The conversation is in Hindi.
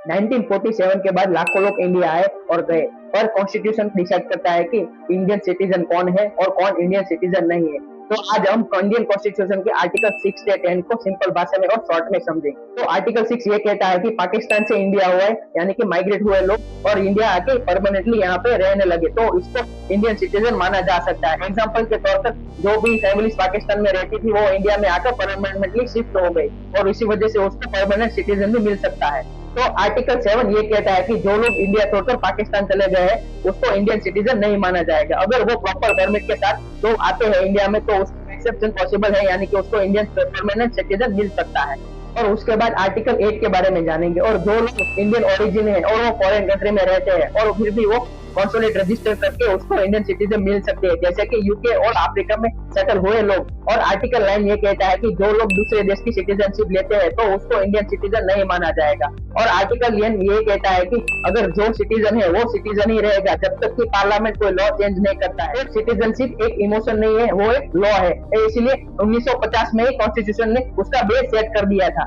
1947 के बाद लाखों लोग इंडिया आए और गए, पर कॉन्स्टिट्यूशन डिसाइड करता है कि इंडियन सिटीजन कौन है और कौन इंडियन सिटीजन नहीं है। तो आज हम इंडियन कॉन्स्टिट्यूशन के आर्टिकल 6 से 10 को सिंपल भाषा में और शॉर्ट में समझेंगे। तो आर्टिकल 6 ये कहता है कि पाकिस्तान से इंडिया हुआ है, यानी कि माइग्रेट हुए लोग और इंडिया आके परमानेंटली यहाँ पे रहने लगे, तो इसको इंडियन सिटीजन माना जा सकता है। एग्जाम्पल के तौर पर जो भी फैमिली पाकिस्तान में रहती थी वो इंडिया में आकर परमानेंटली शिफ्ट हो गई और इसी वजह से उसको परमानेंट सिटीजन भी मिल सकता है। तो आर्टिकल 7 ये कहता है कि जो लोग इंडिया छोड़कर पाकिस्तान चले गए हैं उसको इंडियन सिटीजन नहीं माना जाएगा। अगर वो प्रॉपर परमिट के साथ लोग आते हैं इंडिया में तो उसको एक्सेप्शन पॉसिबल है, यानी कि उसको इंडियन परमानेंट सिटीजन मिल सकता है। और उसके बाद आर्टिकल 8 के बारे में जानेंगे। और जो लोग इंडियन ओरिजिन है और वो फॉरेन कंट्री में रहते हैं और फिर भी वो कॉन्सुलेट रजिस्टर करके उसको इंडियन सिटीजन मिल सकते हैं, जैसे कि यूके और अफ्रीका में सेटल हुए लोग। और आर्टिकल 9 ये कहता है कि जो लोग दूसरे देश की सिटीजनशिप लेते हैं तो उसको इंडियन सिटीजन नहीं माना जाएगा। और आर्टिकल 10 ये कहता है कि अगर जो सिटीजन है वो सिटीजन ही रहेगा जब तक कि पार्लियामेंट कोई लॉ चेंज नहीं करता है। सिटीजनशिप एक इमोशन नहीं है, वो एक लॉ है, इसलिए 1950 में कॉन्स्टिट्यूशन ने उसका बेस सेट कर दिया था।